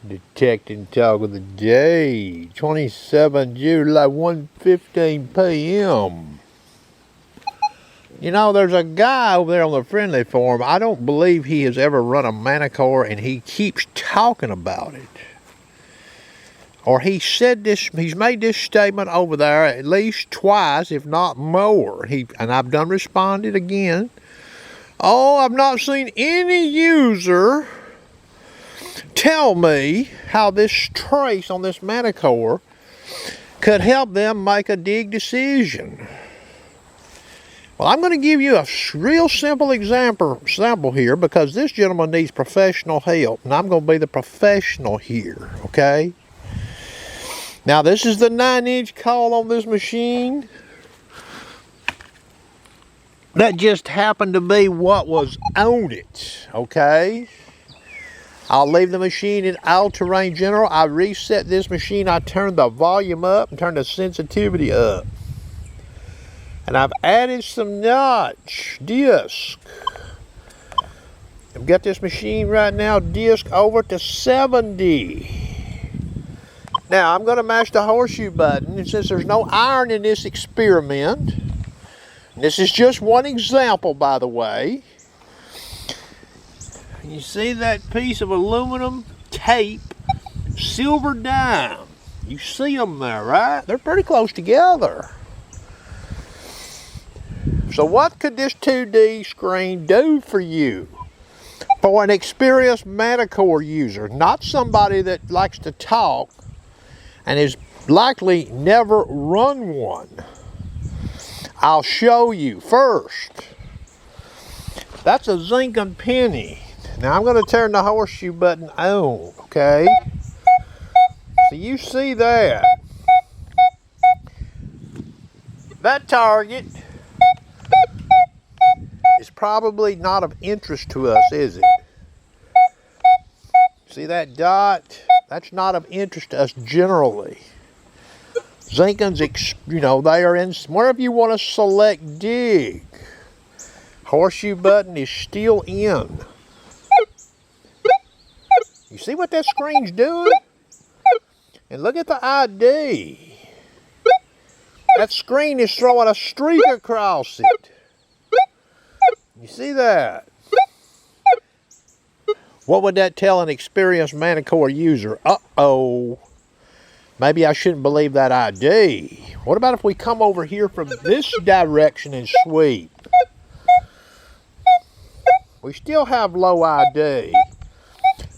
Detecting Talk of the Day, 27 July, 1:15 p.m. You know, there's a guy over there on the friendly forum. I don't believe he has ever run a Manticore, and he keeps talking about it. Or he said this, he's made this statement over there at least twice, if not more. And I've done responded again. Oh, I've not seen any user tell me how this trace on this Manticore could help them make a dig decision. Well, I'm going to give you a real simple example here, because this gentleman needs professional help, and I'm going to be the professional here, okay? Now, this is the 9-inch coil on this machine. That just happened to be what was on it, okay? I'll leave the machine in all-terrain general. I reset this machine. I turned the volume up and turned the sensitivity up. And I've added some notch disc. I've got this machine right now disc over to 70. Now, I'm going to mash the horseshoe button, and since there's no iron in this experiment, this is just one example, by the way. You see that piece of aluminum tape, silver dime. You see them there, right? They're pretty close together. So what could this 2D screen do for you? For an experienced Manticore user, not somebody that likes to talk and has likely never run one. I'll show you first. That's a zinc and penny. Now I'm going to turn the horseshoe button on, okay? So you see that. That target is probably not of interest to us, is it? See that dot? That's not of interest to us generally. Zinkins, you know, they are in, wherever you want to select dig. Horseshoe button is still in. You see what that screen's doing? And look at the ID. That screen is throwing a streak across it. You see that? What would that tell an experienced Manticore user? Uh-oh. Maybe I shouldn't believe that ID. What about if we come over here from this direction and sweep? We still have low ID.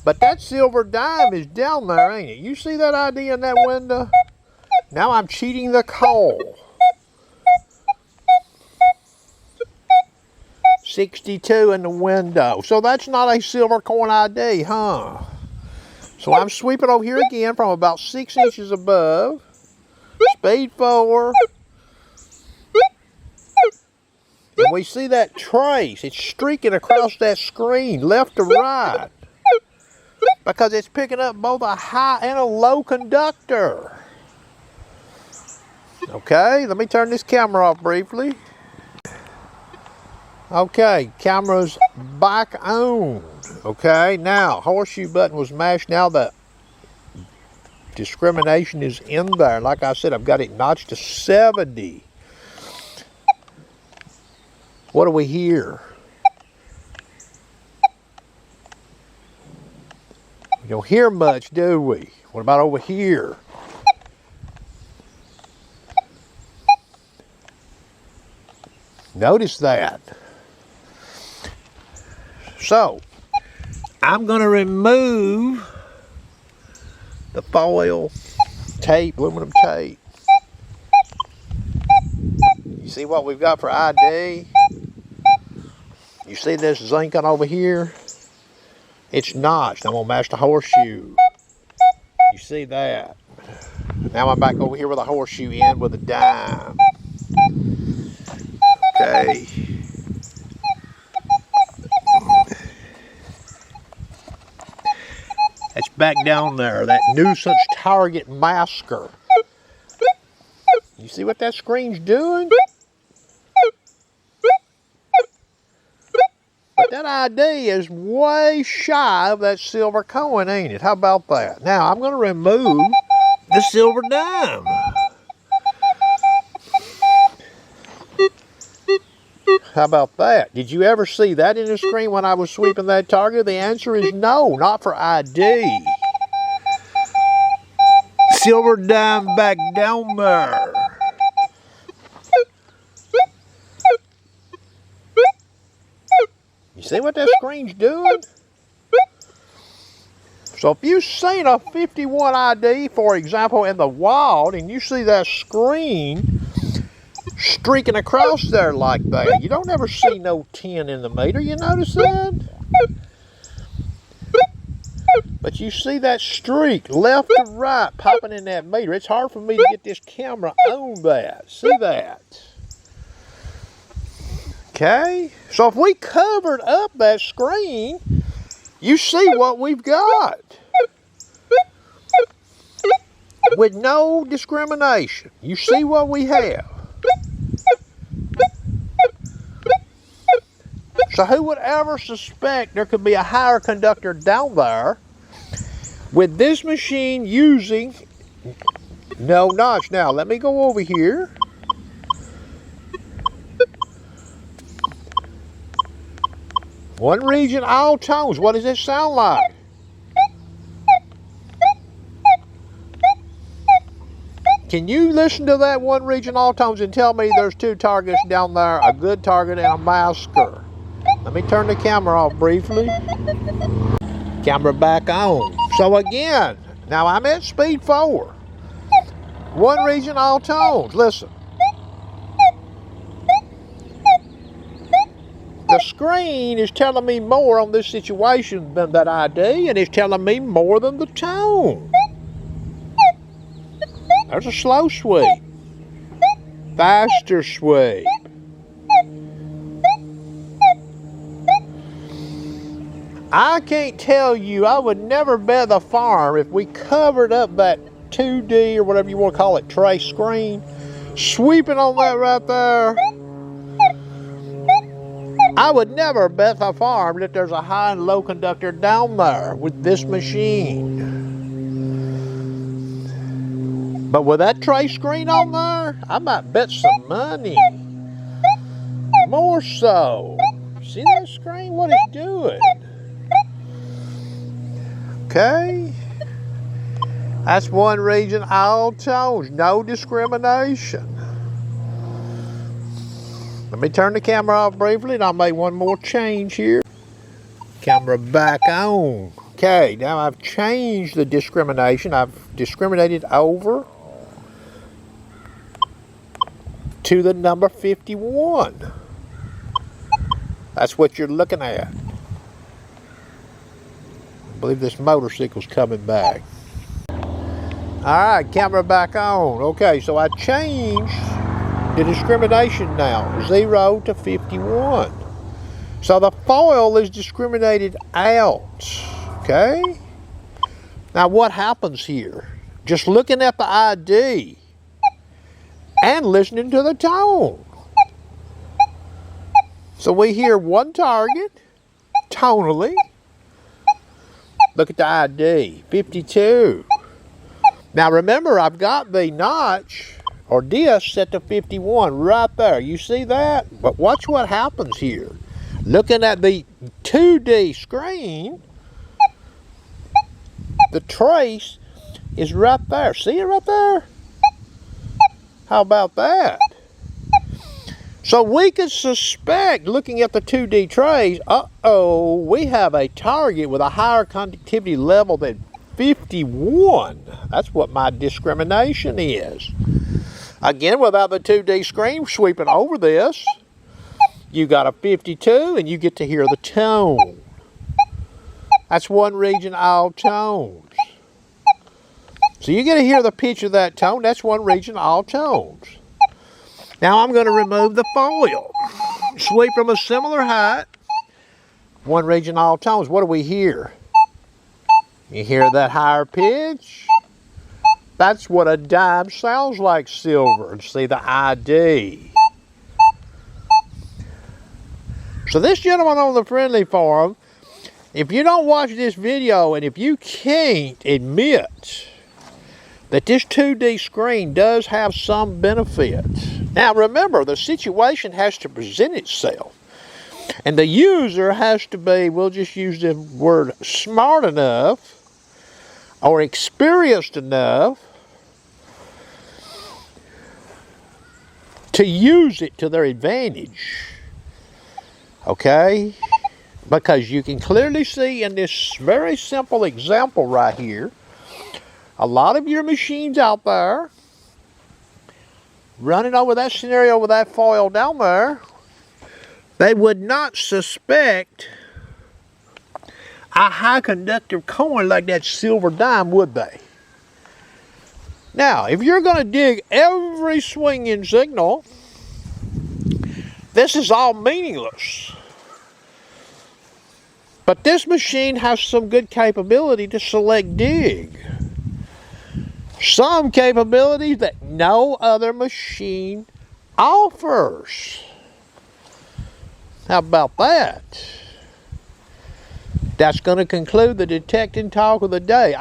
But that silver dime is down there, ain't it? You see that ID in that window? Now I'm cheating the coal. 62 in the window. So that's not a silver coin ID, huh? So I'm sweeping over here again from about 6 inches above. Speed 4. And we see that trace. It's streaking across that screen, left to right. Because it's picking up both a high and a low conductor. Okay, let me turn this camera off briefly. Okay, camera's back on. Okay, now horseshoe button was mashed. Now the discrimination is in there. Like I said, I've got it notched to 70. What do we hear? We don't hear much, do we? What about over here? Notice that. So, I'm going to remove the foil tape, aluminum tape. You see what we've got for ID? You see this zinc on over here? It's notched. I'm going to match the horseshoe. You see that? Now I'm back over here with a horseshoe in with a dime. Okay. It's back down there, that nuisance target masker. You see what that screen's doing? But that ID is way shy of that silver coin, ain't it? How about that? Now, I'm going to remove the silver dime. How about that? Did you ever see that in the screen when I was sweeping that target? The answer is no, not for ID. Silver dime back down there. You see what that screen's doing? So if you've seen a 51 ID, for example, in the wild, and you see that screen streaking across there like that, you don't ever see no 10 in the meter. You notice that? But you see that streak left to right popping in that meter. It's hard for me to get this camera on that. See that? Okay? So if we covered up that screen, you see what we've got. With no discrimination. You see what we have. So who would ever suspect there could be a higher conductor down there with this machine using no notch? Now, let me go over here. One region, all tones. What does it sound like? Can you listen to that one region, all tones, and tell me there's two targets down there, a good target and a masker? Let me turn the camera off briefly. Camera back on. So again, now I'm at speed 4. One region, all tones. Listen. The screen is telling me more on this situation than that ID, and it's telling me more than the tone. There's a slow sweep. Faster sweep. I can't tell you, I would never bet the farm if we covered up that 2D or whatever you want to call it, trace screen, sweeping on that right there. I would never bet the farm that there's a high and low conductor down there with this machine. But with that trace screen on there, I might bet some money. More so. See that screen? What it's doing? Okay. That's one region, all tones, no discrimination. Let me turn the camera off briefly and I'll make one more change here. Camera back on. Okay, now I've changed the discrimination. I've discriminated over to the number 51. That's what you're looking at. I believe this motorcycle's coming back. Alright, camera back on. Okay, so I changed the discrimination now, 0 to 51. So the foil is discriminated out. Okay? Now what happens here? Just looking at the ID and listening to the tone. So we hear one target tonally. Look at the ID, 52. Now remember, I've got the notch or disc set to 51 right there. You see that? But watch what happens here. Looking at the 2D screen, the trace is right there. See it right there? How about that? So we could suspect, looking at the 2D trace, uh-oh, we have a target with a higher conductivity level than 51. That's what my discrimination is. Again, without the 2D screen sweeping over this, you got a 52 and you get to hear the tone. That's one region, all tones. So you get to hear the pitch of that tone. That's one region, all tones. Now I'm going to remove the foil. Sweep from a similar height. One region, all tones. What do we hear? You hear that higher pitch? That's what a dime sounds like, silver. And see the ID. So this gentleman on the friendly forum, if you don't watch this video and if you can't admit that this 2D screen does have some benefit. Now remember, the situation has to present itself. And the user has to be, we'll just use the word, smart enough or experienced enough to use it to their advantage. Okay? Because you can clearly see in this very simple example right here, a lot of your machines out there running over that scenario with that foil down there, they would not suspect a high conductive coin like that silver dime, would they? Now, if you're going to dig every swinging signal, this is all meaningless. But this machine has some good capability to select dig. Some capabilities that no other machine offers. How about that? That's going to conclude the detecting talk of the day.